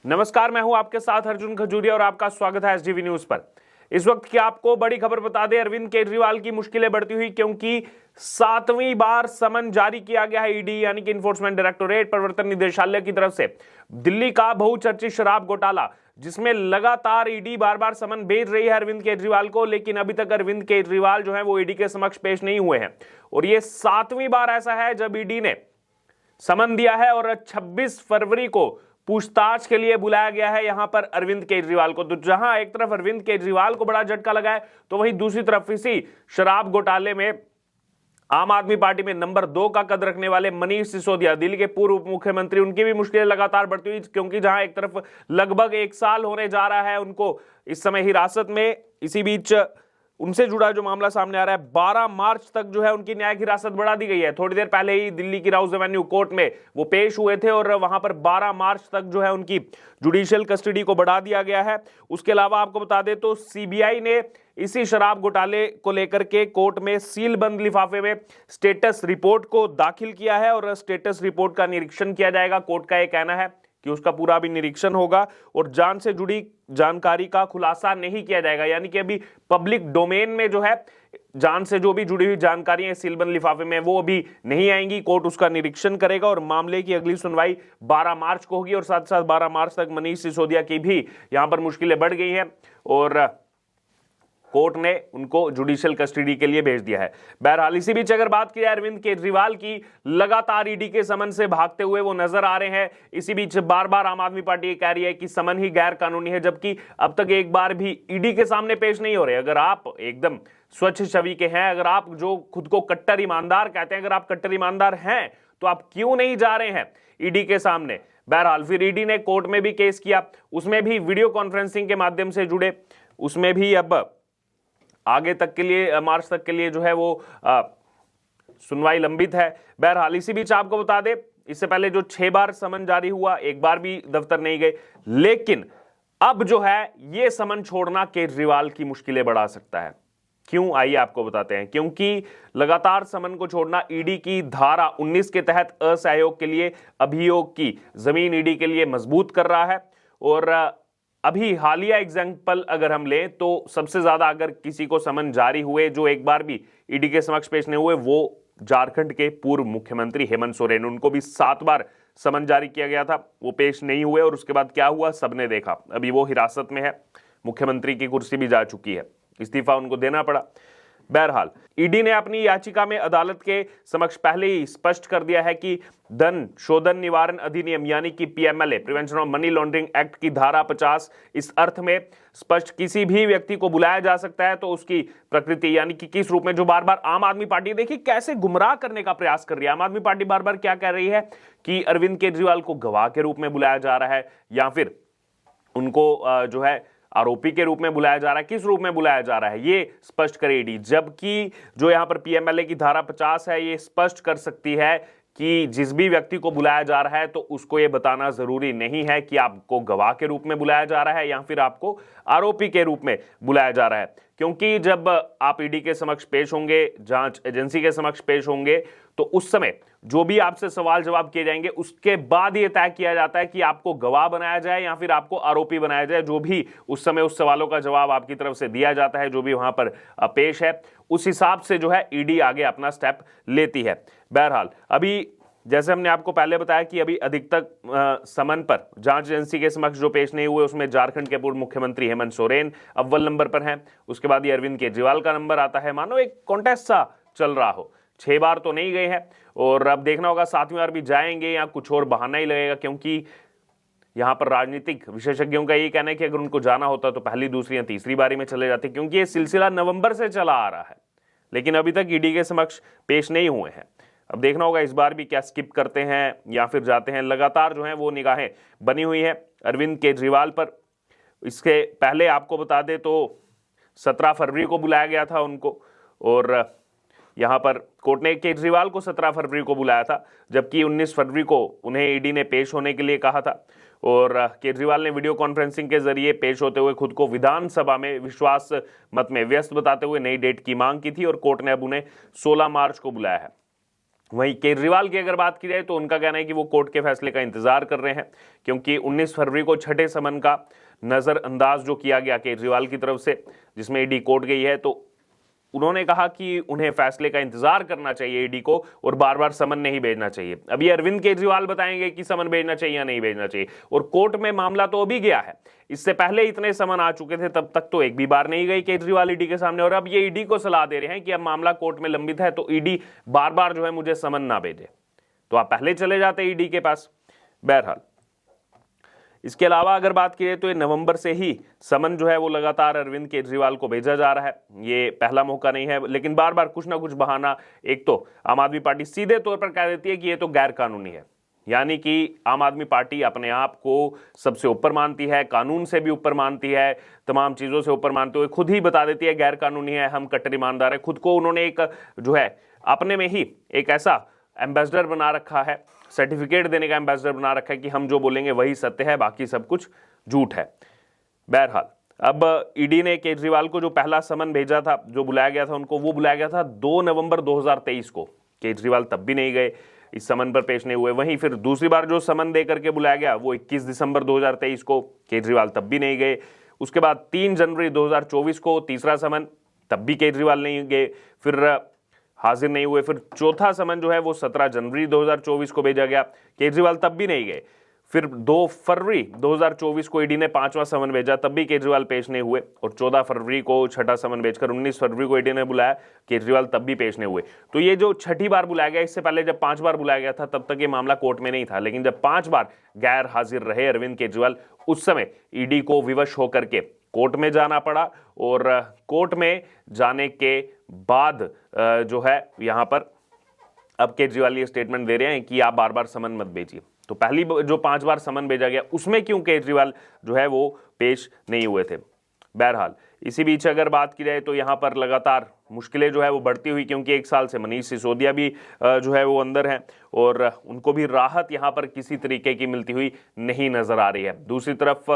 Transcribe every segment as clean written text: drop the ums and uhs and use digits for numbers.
नमस्कार, मैं हूं आपके साथ अर्जुन खजूरिया और आपका स्वागत है एसडीवी न्यूज पर। इस वक्त की आपको बड़ी खबर बता दें, अरविंद केजरीवाल की मुश्किलें बढ़ती हुई क्योंकि 7वीं बार समन जारी किया गया है ईडी यानी कि इन्फोर्समेंट डायरेक्टोरेट प्रवर्तन निदेशालय की तरफ से दिल्ली का बहुचर्चित शराब घोटाला, जिसमें लगातार ईडी बार बार समन भेज रही है अरविंद केजरीवाल को, लेकिन अभी तक अरविंद केजरीवाल जो है वो ईडी के समक्ष पेश नहीं हुए हैं। और ये 7वीं बार ऐसा है जब ईडी ने समन दिया है और 26 फरवरी को पूछताछ के लिए बुलाया गया है यहां पर अरविंद केजरीवाल को। तो जहां एक तरफ अरविंद केजरीवाल को बड़ा झटका लगा है, तो वहीं दूसरी तरफ इसी शराब घोटाले में आम आदमी पार्टी में नंबर 2 का कद रखने वाले मनीष सिसोदिया, दिल्ली के पूर्व उप मुख्यमंत्री, उनकी भी मुश्किलें लगातार बढ़ती हुई, क्योंकि जहां एक तरफ लगभग 1 साल होने जा रहा है उनको इस समय हिरासत में। इसी बीच उनसे जुड़ा जो मामला सामने आ रहा है, 12 मार्च तक जो है उनकी न्यायिक हिरासत बढ़ा दी गई है। थोड़ी देर पहले ही दिल्ली की राउज एवेन्यू कोर्ट में वो पेश हुए थे और वहां पर 12 मार्च तक जो है उनकी जुडिशियल कस्टडी को बढ़ा दिया गया है। उसके अलावा आपको बता दें तो सीबीआई ने इसी शराब घोटाले को लेकर के कोर्ट में सील बंद लिफाफे में स्टेटस रिपोर्ट को दाखिल किया है और स्टेटस रिपोर्ट का निरीक्षण किया जाएगा। कोर्ट का यह कहना है कि उसका पूरा भी निरीक्षण होगा और जांच से जुड़ी जानकारी का खुलासा नहीं किया जाएगा, यानी कि अभी पब्लिक डोमेन में जो है जांच से जो भी जुड़ी हुई जानकारियां सीलबंद लिफाफे में वो अभी नहीं आएंगी। कोर्ट उसका निरीक्षण करेगा और मामले की अगली सुनवाई 12 मार्च को होगी। और साथ साथ 12 मार्च तक मनीष सिसोदिया की भी यहां पर मुश्किलें बढ़ गई हैं और कोर्ट ने उनको जुडिशियल कस्टडी के लिए भेज दिया है। बहरहाल इसी बीच अगर बात की जाए अरविंद केजरीवाल की, लगातार ईडी के समन से भागते हुए वो नजर आ रहे हैं। इसी बीच बार बार आम आदमी पार्टी कह रही है कि समन ही गैर कानूनी है, जबकि अब तक एक बार भी ईडी के सामने पेश नहीं हो रहे। अगर आप एकदम स्वच्छ छवि के हैं, अगर आप जो खुद को कट्टर ईमानदार कहते हैं, अगर आप कट्टर ईमानदार हैं, तो आप क्यों नहीं जा रहे हैं ईडी के सामने। बहरहाल फिर ईडी ने कोर्ट में भी केस किया, उसमें भी वीडियो कॉन्फ्रेंसिंग के माध्यम से जुड़े, उसमें भी अब आगे तक के लिए मार्च तक के लिए जो है वो सुनवाई लंबित है। बहरहाल इसी बीच आपको बता दें, इससे पहले जो 6 बार समन जारी हुआ, एक बार भी दफ्तर नहीं गए, लेकिन अब जो है ये समन छोड़ना केजरीवाल की मुश्किलें बढ़ा सकता है। क्यों, आइए आपको बताते हैं। क्योंकि लगातार समन को छोड़ना ईडी की धारा 19 के तहत असहयोग के लिए अभियोग की जमीन ईडी के लिए मजबूत कर रहा है। और अभी हालिया एग्जाम्पल अगर हम लें तो सबसे ज्यादा अगर किसी को समन जारी हुए जो एक बार भी ईडी के समक्ष पेश नहीं हुए, वो झारखंड के पूर्व मुख्यमंत्री हेमंत सोरेन। उनको भी 7 बार समन जारी किया गया था, वो पेश नहीं हुए और उसके बाद क्या हुआ सबने देखा। अभी वो हिरासत में है, मुख्यमंत्री की कुर्सी भी जा चुकी है, इस्तीफा उनको देना पड़ा। बहरहाल ईडी ने अपनी याचिका में अदालत के समक्ष पहले ही स्पष्ट कर दिया है कि धन शोधन निवारण अधिनियम यानी कि PMLA, prevention of money laundering act की धारा 50 इस अर्थ में स्पष्ट किसी भी व्यक्ति को बुलाया जा सकता है तो उसकी प्रकृति यानी कि किस रूप में, जो बार बार आम आदमी पार्टी देखिए कैसे गुमराह करने का प्रयास कर रही है। आम आदमी पार्टी बार बार क्या कह रही है कि अरविंद केजरीवाल को गवाह के रूप में बुलाया जा रहा है या फिर उनको जो है आरोपी के रूप में बुलाया जा रहा है। किस रूप में बुलाया जा रहा है ये स्पष्ट करे ईडी, जबकि जो यहां पर पीएमएलए की धारा 50 है ये स्पष्ट कर सकती है कि जिस भी व्यक्ति को बुलाया जा रहा है तो उसको ये बताना जरूरी नहीं है कि आपको गवाह के रूप में बुलाया जा रहा है या फिर आपको आरोपी के रूप में बुलाया जा रहा है। क्योंकि जब आप ईडी के समक्ष पेश होंगे, जांच एजेंसी के समक्ष पेश होंगे, तो उस समय जो भी आपसे सवाल जवाब किए जाएंगे उसके बाद ये तय किया जाता है कि आपको गवाह बनाया जाए या फिर आपको आरोपी बनाया जाए। जो भी उस समय उस सवालों का जवाब आपकी तरफ से दिया जाता है, जो भी वहां पर पेश है, उस हिसाब से जो है ईडी आगे अपना स्टेप लेती है। बहरहाल अभी जैसे हमने आपको पहले बताया कि अभी अधिकतर समन पर जांच एजेंसी के समक्ष जो पेश नहीं हुए उसमें झारखंड के पूर्व मुख्यमंत्री हेमंत सोरेन अव्वल नंबर पर हैं। उसके बाद ये अरविंद केजरीवाल का नंबर आता है। मानो एक कॉन्टेस्ट सा चल रहा हो। 6 बार तो नहीं गए हैं और अब देखना होगा 7वीं बार भी जाएंगे या कुछ और बहाना ही लगेगा। क्योंकि यहां पर राजनीतिक विशेषज्ञों का यही कहना है कि अगर उनको जाना होता तो पहली, दूसरी या तीसरी बारी में चले जाते, क्योंकि ये सिलसिला नवंबर से चला आ रहा है लेकिन अभी तक ईडी के समक्ष पेश नहीं हुए हैं। अब देखना होगा इस बार भी क्या स्किप करते हैं या फिर जाते हैं। लगातार जो है वो निगाहें बनी हुई हैं अरविंद केजरीवाल पर। इसके पहले आपको बता दें तो 17 फरवरी को बुलाया गया था उनको और यहां पर कोर्ट ने केजरीवाल को 17 फरवरी को बुलाया था, जबकि 19 फरवरी को उन्हें ईडी ने पेश होने के लिए कहा था। और केजरीवाल ने वीडियो कॉन्फ्रेंसिंग के जरिए पेश होते हुए खुद को विधानसभा में विश्वास मत में व्यस्त बताते हुए नई डेट की मांग की थी और कोर्ट ने अब उन्हें 16 मार्च को बुलाया है। वहीं केजरीवाल की अगर बात की जाए तो उनका कहना है कि वो कोर्ट के फैसले का इंतजार कर रहे हैं, क्योंकि 19 फरवरी को छठे समन का नजरअंदाज जो किया गया केजरीवाल की तरफ से, जिसमें ईडी कोर्ट गई है, तो उन्होंने कहा कि उन्हें फैसले का इंतजार करना चाहिए ईडी को, और बार बार समन नहीं भेजना चाहिए। अभी अरविंद केजरीवाल बताएंगे कि समन भेजना चाहिए या नहीं भेजना चाहिए, और कोर्ट में मामला तो अभी गया है। इससे पहले इतने समन आ चुके थे, तब तक तो एक भी बार नहीं गई केजरीवाल ईडी के सामने, और अब ये ईडी को सलाह दे रहे हैं कि अब मामला कोर्ट में लंबित है तो ईडी बार बार जो है मुझे समन ना भेजे, तो आप पहले चले जाते ईडी के पास। बहरहाल इसके अलावा अगर बात की जाए तो ये नवंबर से ही समन जो है वो लगातार अरविंद केजरीवाल को भेजा जा रहा है। ये पहला मौका नहीं है, लेकिन बार बार कुछ ना कुछ बहाना, एक तो आम आदमी पार्टी सीधे तौर पर कह देती है कि ये तो गैर कानूनी है, यानी कि आम आदमी पार्टी अपने आप को सबसे ऊपर मानती है, कानून से भी ऊपर मानती है, तमाम चीजों से ऊपर मानते हुए खुद ही बता देती है गैर कानूनी है, हम कट्टर ईमानदार है। खुद को उन्होंने एक जो है अपने में ही एक ऐसा एम्बेसडर बना रखा है, सर्टिफिकेट देने का एम्बेसडर बना रखा है कि हम जो बोलेंगे वही सत्य है, बाकी सब कुछ झूठ है। बहरहाल अब ईडी ने केजरीवाल को जो पहला समन भेजा था, जो बुलाया गया था उनको, वो बुलाया गया था 2 नवंबर 2023 को। केजरीवाल तब भी नहीं गए, इस समन पर पेश नहीं हुए। वहीं फिर दूसरी बार जो समन दे करके बुलाया गया वो 21 दिसंबर 2023 को, केजरीवाल तब भी नहीं गए। उसके बाद 3 जनवरी 2024 को तीसरा समन, तब भी केजरीवाल नहीं गए, फिर हाजिर नहीं हुए। फिर चौथा समन जो है वो 17 जनवरी 2024 को भेजा गया, केजरीवाल तब भी नहीं गए। फिर 2 फरवरी 2024 को ईडी ने 5वां समन भेजा, तब भी केजरीवाल पेश नहीं हुए, और 14 फरवरी को छठा समन भेजकर 19 फरवरी को ईडी ने बुलाया, केजरीवाल तब भी पेश नहीं हुए। तो ये जो छठी बार बुलाया गया, इससे पहले जब 5 बार बुलाया गया था तब तक ये मामला कोर्ट में नहीं था, लेकिन जब 5 बार गैर हाजिर रहे अरविंद केजरीवाल, उस समय ईडी को विवश होकर के कोर्ट में जाना पड़ा, और कोर्ट में जाने के बाद जो है यहां पर अब केजरीवाल ये स्टेटमेंट दे रहे हैं कि आप बार बार समन मत भेजिए। तो पहली जो 5 बार समन भेजा गया उसमें क्यों केजरीवाल जो है वो पेश नहीं हुए थे। बहरहाल इसी बीच अगर बात की जाए तो यहां पर लगातार मुश्किलें जो है वो बढ़ती हुई, क्योंकि 1 साल से मनीष सिसोदिया भी जो है वो अंदर हैं, और उनको भी राहत यहां पर किसी तरीके की मिलती हुई नहीं नजर आ रही है। दूसरी तरफ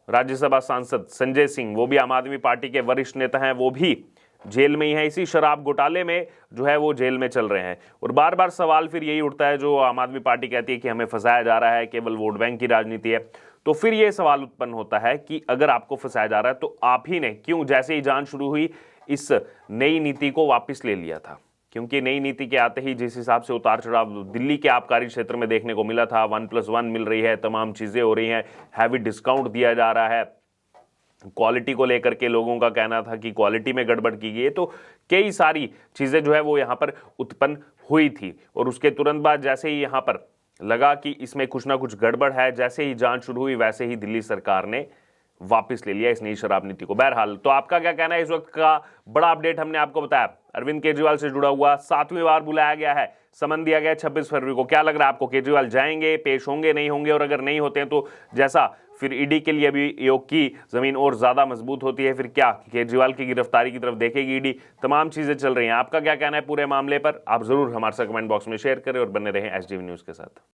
राज्यसभा सांसद संजय सिंह, वो भी आम आदमी पार्टी के वरिष्ठ नेता हैं, वो भी जेल में ही है, इसी शराब घोटाले में जो है वो जेल में चल रहे हैं। और बार बार सवाल फिर यही उठता है, जो आम आदमी पार्टी कहती है कि हमें फंसाया जा रहा है, केवल वोट बैंक की राजनीति है। तो फिर ये सवाल उत्पन्न होता है कि अगर आपको फंसाया जा रहा है तो आप ही ने क्यों जैसे ही जांच शुरू हुई इस नई नीति को वापस ले लिया था, क्योंकि नई नीति के आते ही जिस हिसाब से उतार चढ़ाव दिल्ली के आबकारी क्षेत्र में देखने को मिला था, 1+1 मिल रही है, तमाम चीजें हो रही हैं, हैवी डिस्काउंट दिया जा रहा है, क्वालिटी को लेकर के लोगों का कहना था कि क्वालिटी में गड़बड़ की गई है, तो कई सारी चीजें जो है वो यहाँ पर उत्पन्न हुई थी। और उसके तुरंत बाद जैसे ही यहाँ पर लगा कि इसमें कुछ ना कुछ गड़बड़ है, जैसे ही जांच शुरू हुई वैसे ही दिल्ली सरकार ने वापस ले लिया इस नई शराब नीति को। बहरहाल तो आपका क्या कहना है, इस वक्त का बड़ा अपडेट हमने आपको बताया, अरविंद केजरीवाल से जुड़ा हुआ 7वीं बार बुलाया गया है, समन दिया गया 26 फरवरी को। क्या लग रहा है आपको, केजरीवाल जाएंगे, पेश होंगे, नहीं होंगे? और अगर नहीं होते हैं तो जैसा फिर ईडी के लिए भी योग की जमीन और ज्यादा मजबूत होती है, फिर क्या केजरीवाल की गिरफ्तारी की तरफ देखेगी ईडी? तमाम चीजें चल रही हैं, आपका क्या कहना है पूरे मामले पर? आप जरूर हमारे साथ कमेंट बॉक्स में शेयर करें और बने रहें एसडीवी न्यूज के साथ।